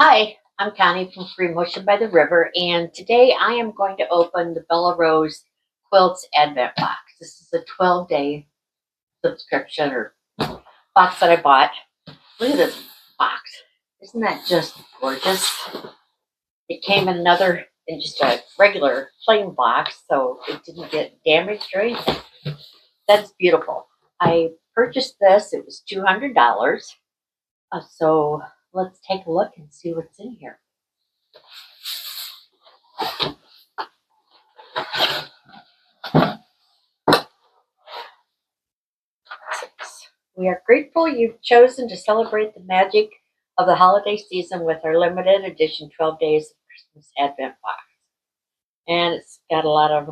Hi, I'm Connie from Free Motion by the River, and today I am going to open the Bella Rose Quilts Advent Box. This is a 12-day subscription or box that I bought. Look at this box. Isn't that just gorgeous? It came in just a regular plain box, so it didn't get damaged or anything. That's beautiful. I purchased this. It was $200. So let's take a look and see what's in here. We are grateful you've chosen to celebrate the magic of the holiday season with our limited edition 12 Days of Christmas Advent Box. And it's got a lot of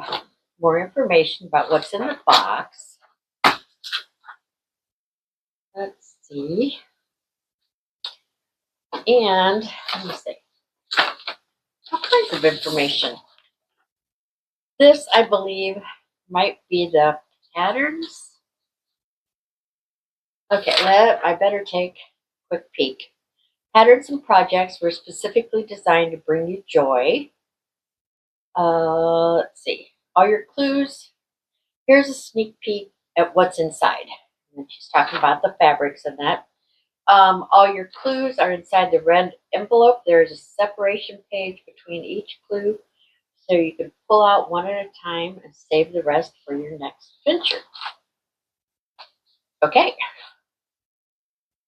more information about what's in the box. Let's see. And let me see. All kinds of information. This, I believe, might be the patterns. Okay, I better take a quick peek. Patterns and projects were specifically designed to bring you joy. Let's see. All your clues. Here's a sneak peek at what's inside. And she's talking about the fabrics and that. All your clues are inside the red envelope. There's a separation page between each clue, so you can pull out one at a time and save the rest for your next venture. Okay.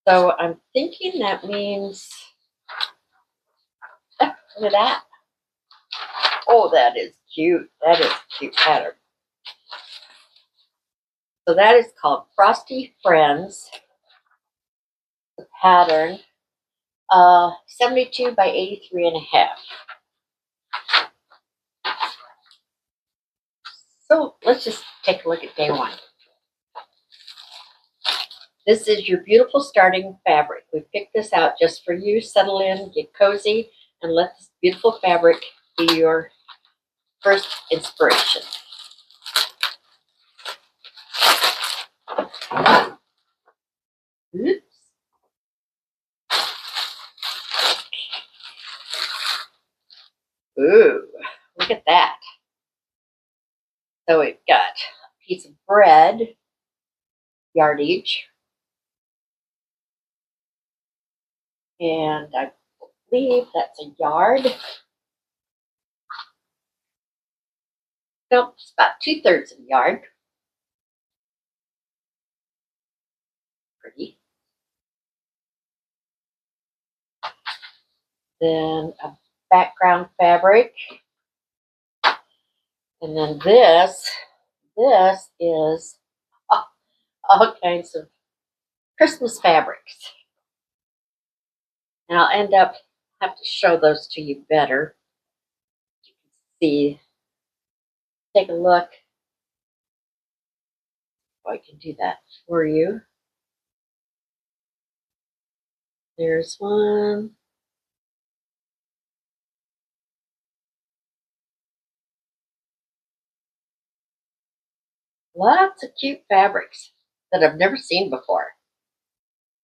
So I'm thinking that means, look at that. Oh, that is cute. That is a cute pattern. So that is called Frosty Friends. The pattern, 72 by 83 and a half. So let's just take a look at day one. This is your beautiful starting fabric. We picked this out just for you. Settle in, get cozy, and let this beautiful fabric be your first inspiration. Oops. Ooh, look at that. So we've got a piece of bread, yardage, and I believe that's a yard. Nope, it's about 2/3 of a yard. Pretty. Then a background fabric. And then this is all kinds of Christmas fabrics. And I'll have to show those to you better. You can see, take a look. Oh, I can do that for you. There's one. Lots of cute fabrics that I've never seen before.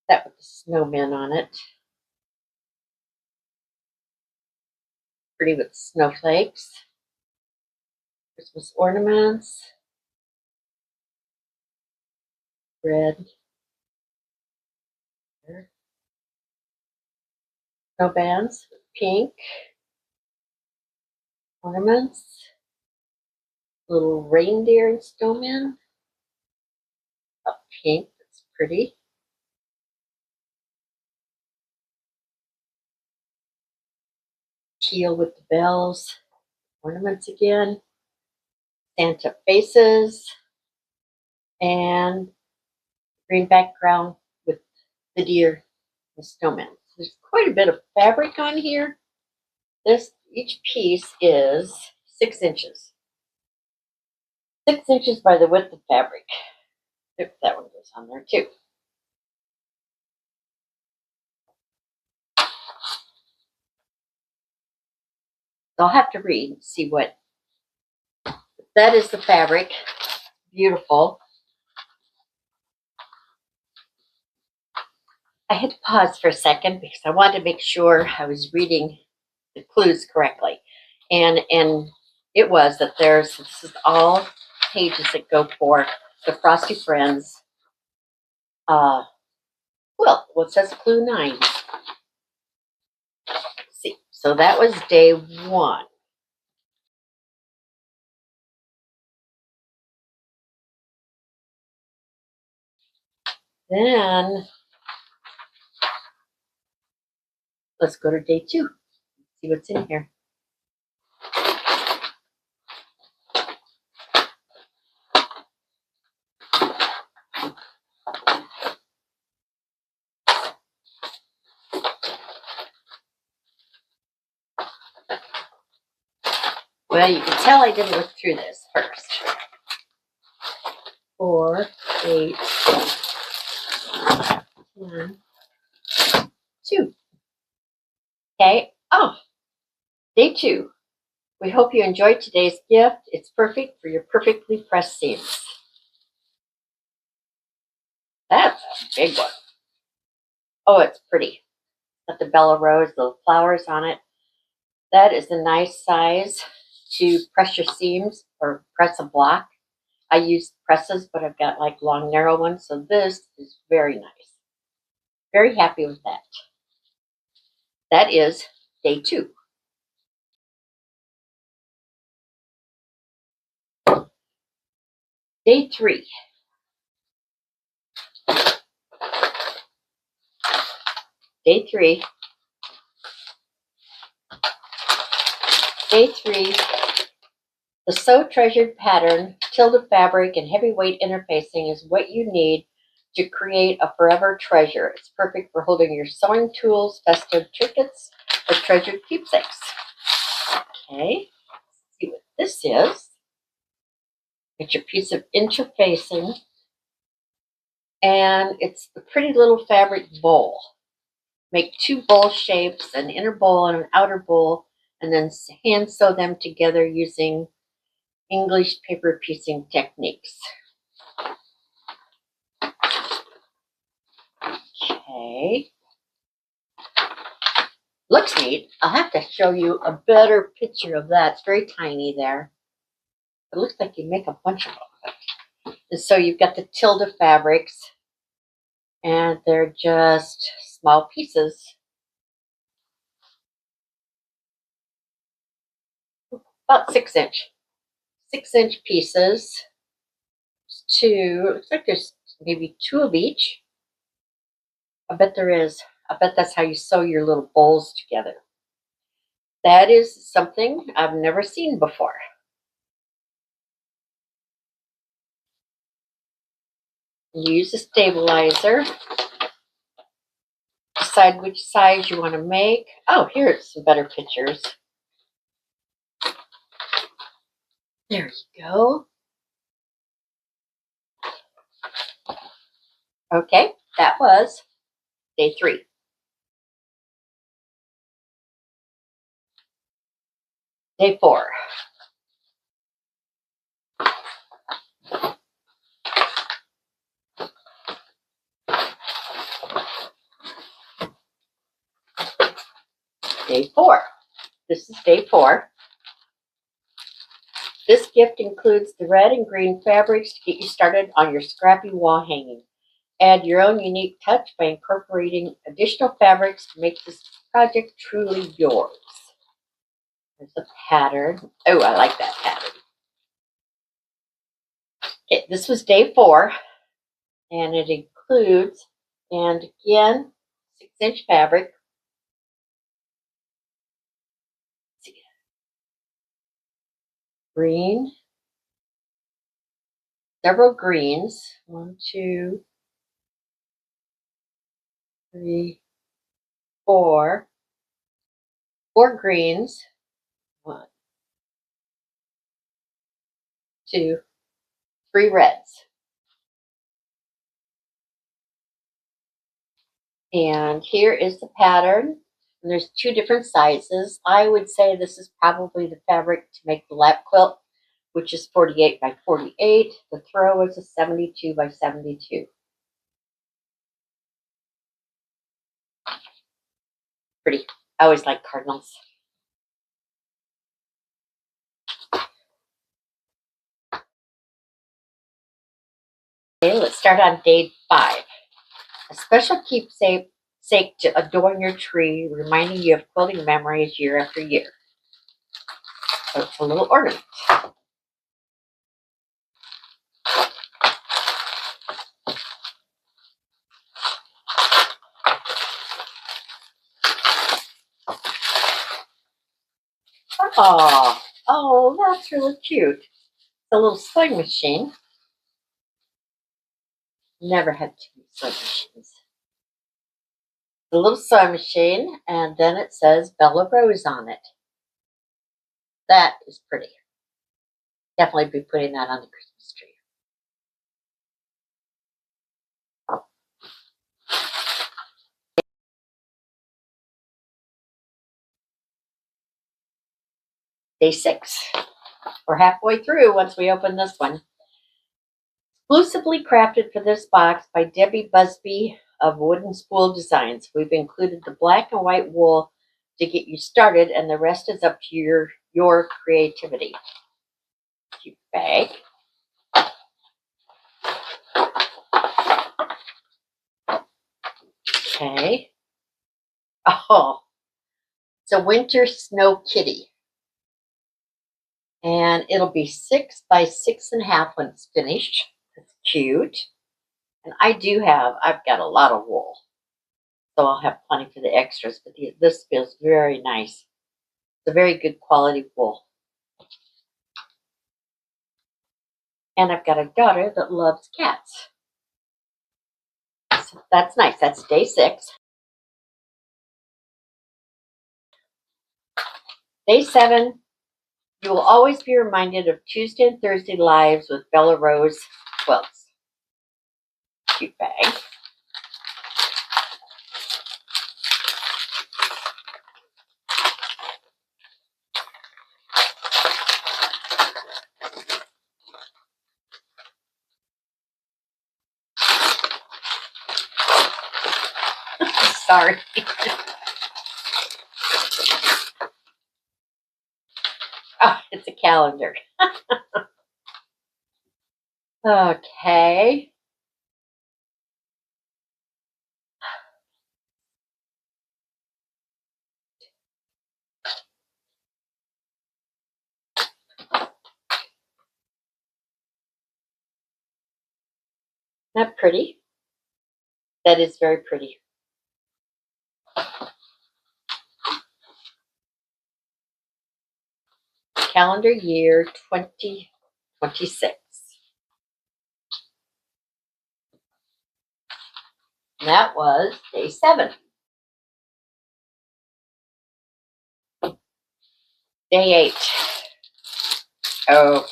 That with the snowmen on it. Pretty with snowflakes. Christmas ornaments. Red. Snow bands with pink. Ornaments. Little reindeer and snowmen. Oh, pink, that's pretty. Teal with the bells. Ornaments again. Santa faces. And green background with the deer and snowmen. There's quite a bit of fabric on here. Each piece is 6 inches. 6 inches by the width of fabric. If that one goes on there too. I'll have to read and see what. That is the fabric. Beautiful. I had to pause for a second because I wanted to make sure I was reading the clues correctly. And it was that this is all pages that go for the Frosty Friends quilt. Well, it says clue 9. Let's see, so that was day 1. Then let's go to day 2. See what's in here. Well, you can tell I didn't look through this first. 4, 8, 10, 2. Okay. Oh, day 2. We hope you enjoyed today's gift. It's perfect for your perfectly pressed seams. That's a big one. Oh, it's pretty. Got the Bella Rose, the flowers on it. That is a nice size to press your seams or press a block. I use presses, but I've got like long, narrow ones. So this is very nice. Very happy with that. That is day 2. Day 3. Day 3. Day 3. The So Treasured pattern, tilde fabric, and heavyweight interfacing is what you need to create a forever treasure. It's perfect for holding your sewing tools, festive trinkets, or treasured keepsakes. Okay, let's see what this is. It's your piece of interfacing, and it's the pretty little fabric bowl. Make 2 bowl shapes, an inner bowl and an outer bowl, and then hand sew them together using English paper piecing techniques. Okay. Looks neat. I'll have to show you a better picture of that. It's very tiny there. It looks like you make a bunch of them. And so you've got the tilde fabrics, and they're just small pieces. About 6-inch. 6-inch pieces. Looks like there's maybe 2 of each. I bet there is. I bet that's how you sew your little bowls together. That is something I've never seen before. You use a stabilizer. Decide which size you want to make. Oh, here's some better pictures. There you go. Okay, that was day 3. Day 4. Day 4. This is day 4. This gift includes the red and green fabrics to get you started on your scrappy wall hanging. Add your own unique touch by incorporating additional fabrics to make this project truly yours. There's a pattern. Oh, I like that pattern. Okay, this was day 4, and it includes, and again, 6-inch fabric. Green, several greens. 1, 2, 3, 4. 4 greens. 1, 2, 3 reds. And here is the pattern. And there's 2 different sizes. I would say this is probably the fabric to make the lap quilt, which is 48 by 48. The throw is a 72 by 72. Pretty. I always like cardinals. Okay, let's start on day 5. A special keepsake to adorn your tree, reminding you of quilting memories year after year. So it's a little ornament. Oh, that's really cute. It's a little sewing machine. Never had 2 sewing machines. The little sewing machine, and then it says Bella Rose on it. That is pretty. Definitely be putting that on the Christmas tree. Day 6. We're halfway through once we open this one. Exclusively crafted for this box by Debbie Busby of Wooden Spool Designs. We've included the black and white wool to get you started, and the rest is up to your creativity. Cute bag. Okay. Oh, it's a winter snow kitty. And it'll be 6 by 6.5 when it's finished. It's cute. And I've got a lot of wool. So I'll have plenty for the extras. But this feels very nice. It's a very good quality wool. And I've got a daughter that loves cats. So that's nice. That's day 6. Day 7, you will always be reminded of Tuesday and Thursday lives with Bella Rose Quilts. Cute bag. Sorry. Oh, it's a calendar. Okay. Not pretty. That is very pretty. Calendar year 2026. And that was day 7. Day 8. Oh,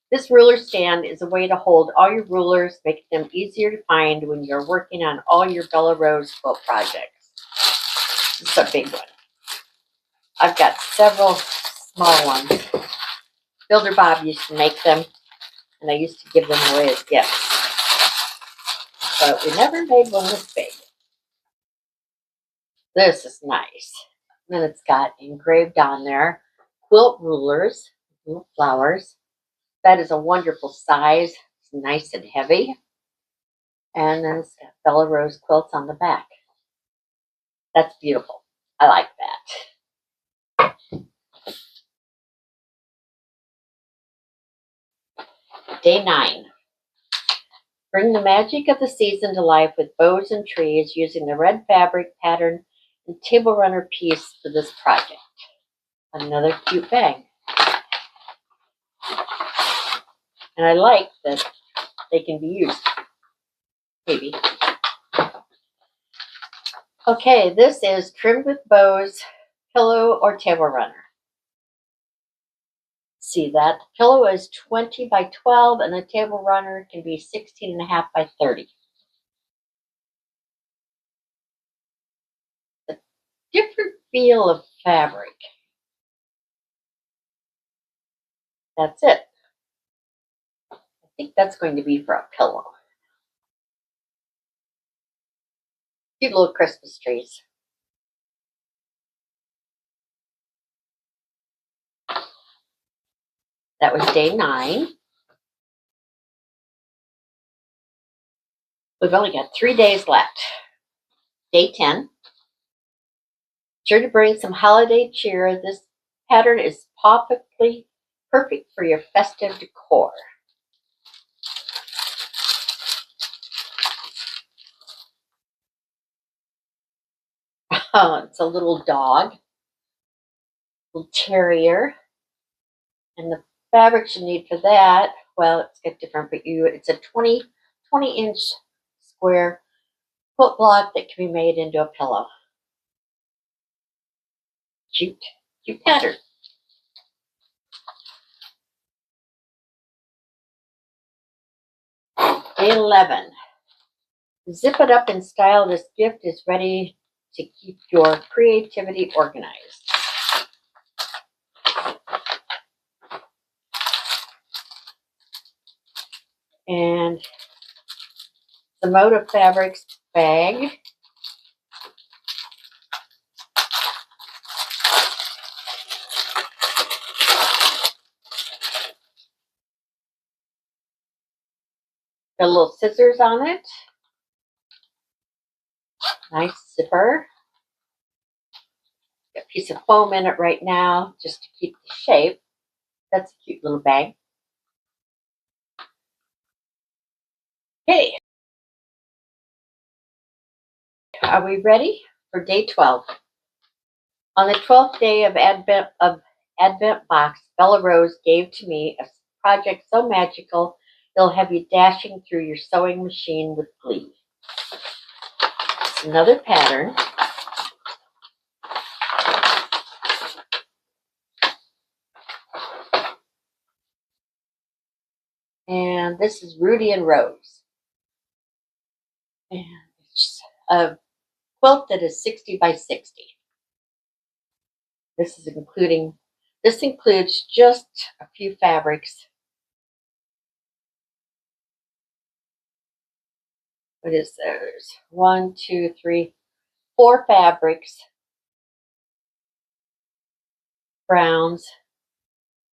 this ruler stand is a way to hold all your rulers, making them easier to find when you're working on all your Bella Rose quilt projects. This is a big one. I've got several small ones. Builder Bob used to make them, and I used to give them away as gifts. But we never made one this big. This is nice. And then it's got engraved on there quilt rulers, little flowers. That is a wonderful size. It's nice and heavy. And then it's got Bella Rose Quilts on the back. That's beautiful. I like that. Day 9. Bring the magic of the season to life with bows and trees using the red fabric pattern and table runner piece for this project. Another cute bag. And I like that they can be used. Maybe. Okay, this is trimmed with bows, pillow, or table runner. See that? The pillow is 20 by 12 and the table runner can be 16.5 by 30. A different feel of fabric. That's it. I think that's going to be for a pillow. Cute little Christmas trees. That was day 9. We've only got 3 days left. Day 10. Sure to bring some holiday cheer. This pattern is perfect for your festive decor. Oh, it's a little dog, little terrier, and the fabrics you need for that, well, it's got different, but it's a 20-inch square quilt block that can be made into a pillow. Cute pattern. Day 11. Zip it up in style. This gift is ready to keep your creativity organized. And the Motive Fabrics bag. Got little scissors on it. Nice zipper. Got a piece of foam in it right now just to keep the shape. That's a cute little bag. Okay. Are we ready for day 12? On the 12th day of Advent box, Bella Rose gave to me a project so magical it'll have you dashing through your sewing machine with glee. It's another pattern. And this is Rudy and Rose. And it's a quilt that is 60 by 60. This includes just a few fabrics. What is those? 1, 2, 3, 4 fabrics, browns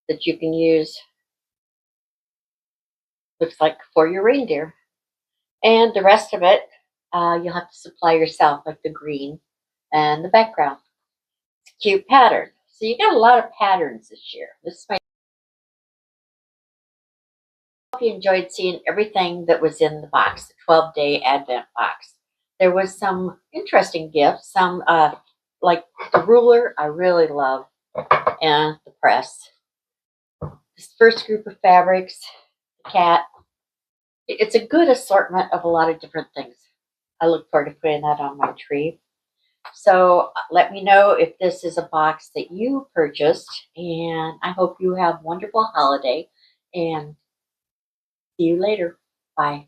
that you can use. Looks like for your reindeer. And the rest of it, you'll have to supply yourself, like the green and the background. It's a cute pattern. So you got a lot of patterns this year. I hope you enjoyed seeing everything that was in the box, the 12-day Advent box. There was some interesting gifts, some like the ruler, I really love, and the press. This first group of fabrics, the cat. It's a good assortment of a lot of different things. I look forward to putting that on my tree. So let me know if this is a box that you purchased, and I hope you have a wonderful holiday, and see you later. Bye.